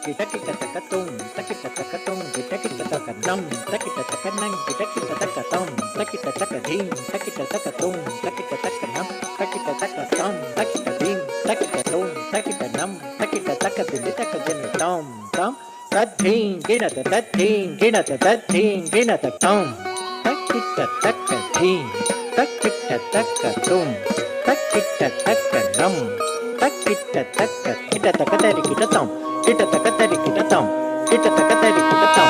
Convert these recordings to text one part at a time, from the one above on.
గిటకిట తకతుం తకిట తకతుం గిటకిట తకనం తకిట తకనం గిటకిట తకతం తకిట తకదీం తకిట తకతుం తకిట తకనం తకిట తకతం తకిట దీం తకిట తుం తకిట నం తకిట తకదిం తకజనితం తం తద్ధీం గిణత తద్ధీం గిణత తద్ధీం గిణత తం తకిట తకదీం తకిట తకతుం తకిట తకనం తకిట తక కిట తకతరి కిటతం కిట తకతరి కిటతం కిట తకతరి కిటతం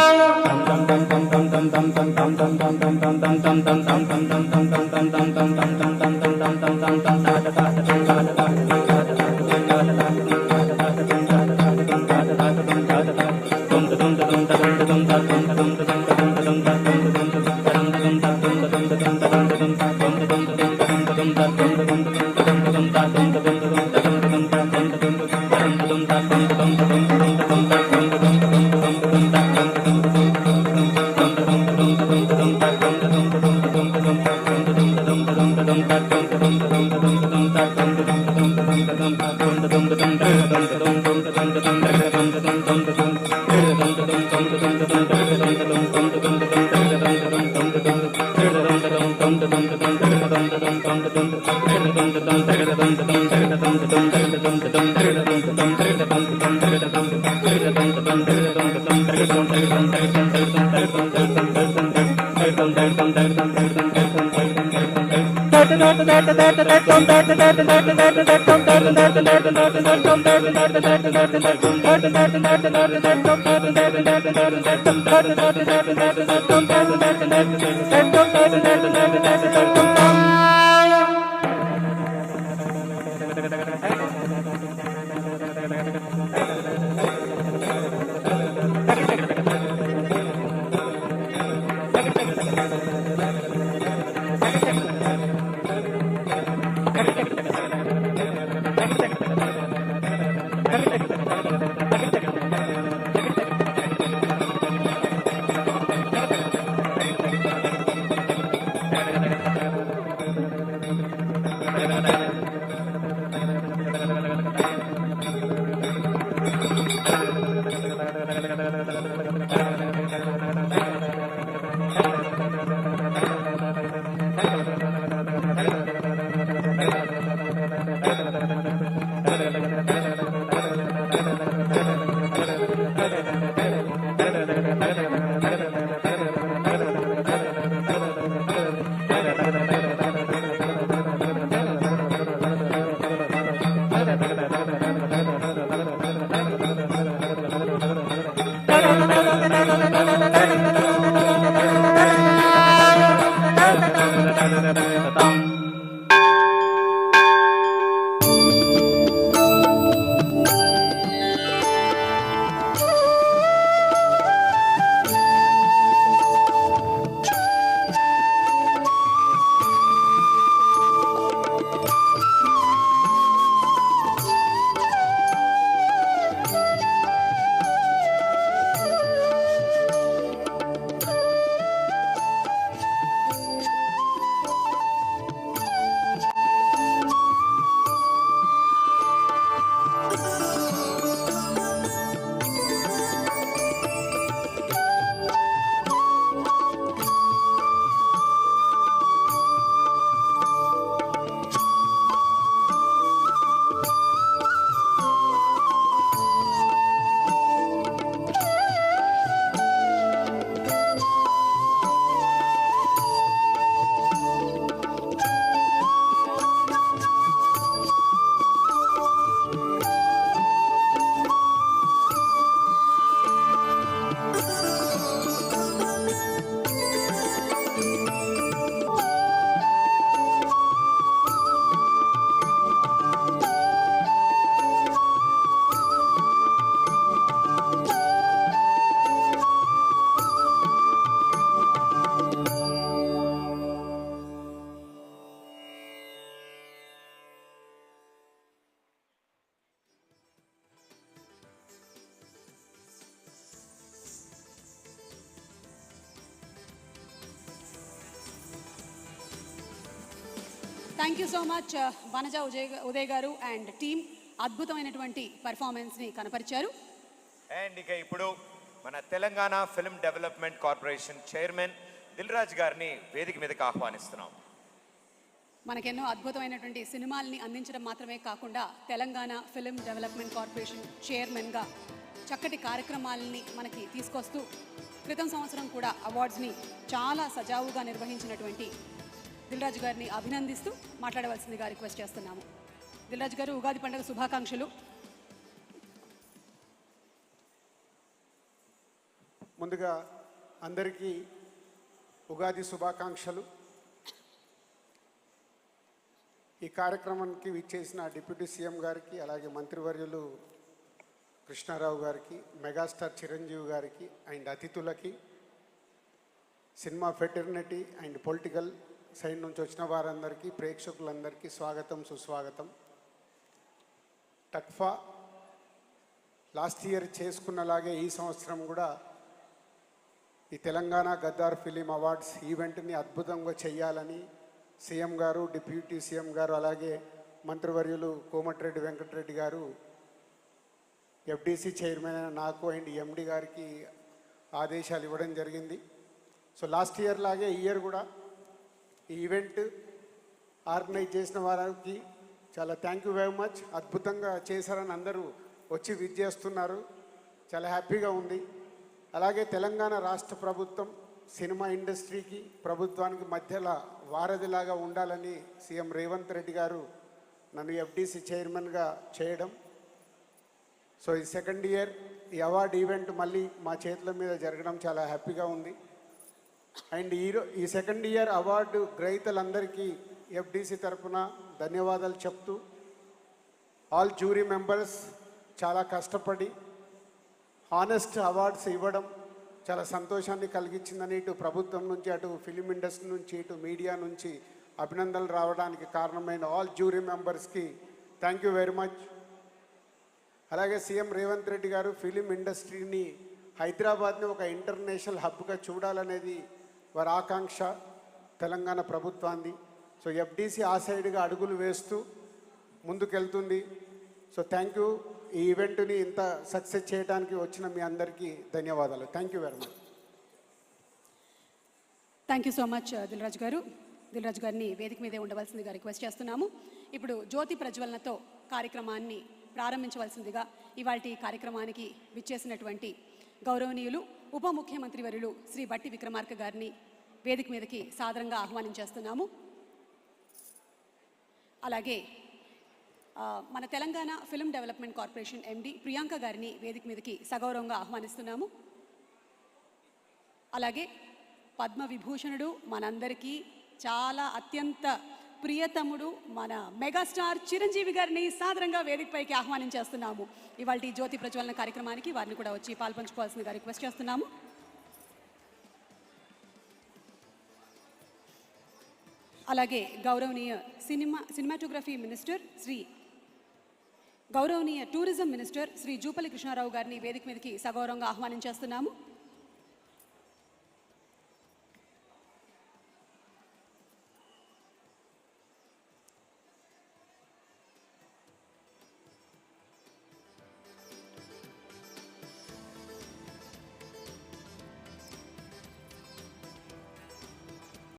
thank you so much Vanaja Uday garu and team అద్భుతమైనటువంటి పర్ఫార్మెన్స్ని కనపరిచారు. అండ్ ఇక ఇప్పుడు మన Telangana film development corporation chairman Dil Raju గారిని వేదిక మీదకి ఆహ్వానిస్తున్నాం. మనకెన్నో అద్భుతమైనటువంటి సినిమాల్ని అందించడం మాత్రమే కాకుండా తెలంగాణ ఫిల్మ్ డెవలప్మెంట్ కార్పొరేషన్ చైర్మన్గా చక్కటి కార్యక్రమాలని మనకి తీసుకొస్తూ క్రితం సంవత్సరం కూడా అవార్డ్స్ని చాలా సజావుగా నిర్వహించినటువంటి దిల్ రాజు గారిని అభినందిస్తూ మాట్లాడవలసిందిగా రిక్వెస్ట్ చేస్తున్నాము. దిల్ రాజు గారు, ఉగాది పండుగ శుభాకాంక్షలు. ముందుగా అందరికీ ఉగాది శుభాకాంక్షలు. ఈ కార్యక్రమానికి విచ్చేసిన డిప్యూటీ సీఎం గారికి, అలాగే మంత్రివర్యులు కృష్ణారావు గారికి, మెగాస్టార్ చిరంజీవి గారికి అండ్ అతిథులకి, cinema fraternity and political side నుంచి వచ్చిన వారందరికీ, ప్రేక్షకులందరికీ స్వాగతం, సుస్వాగతం. టక్ఫా లాస్ట్ ఇయర్ చేసుకున్నలాగే ఈ సంవత్సరం కూడా ఈ తెలంగాణ గద్దార్ ఫిలిం అవార్డ్స్ ఈవెంట్ని అద్భుతంగా చేయాలని సీఎం గారు, డిప్యూటీ సీఎం గారు, అలాగే మంత్రివర్యులు కోమటిరెడ్డి వెంకటరెడ్డి గారు, ఎఫ్డీసీ చైర్మన్ అయిన నాకు అండ్ ఎండి గారికి ఆదేశాలు ఇవ్వడం జరిగింది. సో లాస్ట్ ఇయర్ లాగే ఈ ఇయర్ కూడా ఈ ఈవెంట్ ఆర్గనైజ్ చేసిన వారికి చాలా థ్యాంక్ యూ వెరీ మచ్. అద్భుతంగా చేశారని అందరూ వచ్చి విచ్చేస్తున్నారు, చాలా హ్యాపీగా ఉంది. అలాగే తెలంగాణ రాష్ట్ర ప్రభుత్వం సినిమా ఇండస్ట్రీకి, ప్రభుత్వానికి మధ్యలో వారధిలాగా ఉండాలని సీఎం రేవంత్ రెడ్డి గారు నన్ను ఎఫ్డీసీ చైర్మన్గా చేయడం. సో ఈ సెకండ్ ఇయర్ ఈ అవార్డు ఈవెంట్ మళ్ళీ మా చేతుల మీద జరగడం చాలా హ్యాపీగా ఉంది. అండ్ ఈ సెకండ్ ఇయర్ అవార్డు గ్రహీతలందరికీ ఎఫ్డీసీ తరఫున ధన్యవాదాలు చెప్తూ, ఆల్ జ్యూరీ మెంబర్స్ చాలా కష్టపడి హానెస్ట్ అవార్డ్స్ ఇవ్వడం చాలా సంతోషాన్ని కలిగించిందని ఇటు ప్రభుత్వం నుంచి, అటు ఫిలిం ఇండస్ట్రీ నుంచి, ఇటు మీడియా నుంచి అభినందనలు రావడానికి కారణమైన ఆల్ జ్యూరీ మెంబర్స్కి థ్యాంక్ యూ వెరీ మచ్. అలాగే సీఎం రేవంత్ రెడ్డి గారు ఫిలిం ఇండస్ట్రీని, హైదరాబాద్ని ఒక ఇంటర్నేషనల్ హబ్గా చూడాలనేది వారి ఆకాంక్ష తెలంగాణ ప్రభుత్వాన్ని. సో ఎఫ్డీసీ ఆ సైడ్గా అడుగులు వేస్తూ ముందుకెళ్తుంది. So thank you. ఈ ఈవెంట్ని ఇంత సక్సెస్ చేయడానికి వచ్చిన మీ అందరికీ ధన్యవాదాలు. Thank you very much. Thank you so much Dil Raju garu. Dil Raju గారిని వేదిక మీదే ఉండవలసిందిగా రిక్వెస్ట్ చేస్తున్నాము. ఇప్పుడు జ్యోతి ప్రజ్వలనతో కార్యక్రమాన్ని ప్రారంభించవలసిందిగా ఇవాల్టి కార్యక్రమానికి విచ్చేసినటువంటి గౌరవనీయులు ఉప ముఖ్యమంత్రి వర్యులు శ్రీ బట్టి విక్రమార్క గారిని వేదిక మీదకి సాదరంగా ఆహ్వానించేస్తున్నాము. అలాగే మన Telangana film development corporation MD Priyanka గారిని వేదిక మీదకి సగౌరవంగా ఆహ్వానిస్తున్నాము. అలాగే పద్మ విభూషణుడు, మనందరికీ చాలా అత్యంత ప్రియతముడు, మన మెగాస్టార్ చిరంజీవి గారిని సాదరంగా వేదికపైకి ఆహ్వానించేస్తున్నాము. ఇవాళ జ్యోతి ప్రజ్వలన కార్యక్రమానికి వారిని కూడా వచ్చి పాల్పంచుకోవాల్సిందిగా రిక్వెస్ట్ చేస్తున్నాము. అలాగే గౌరవనీయ సినిమాటోగ్రఫీ మినిస్టర్ గౌరవనీయ టూరిజం మినిస్టర్ శ్రీ జూపల్లి కృష్ణారావు గారిని వేదిక మీదకి సగౌరవంగా ఆహ్వానించేస్తున్నాము.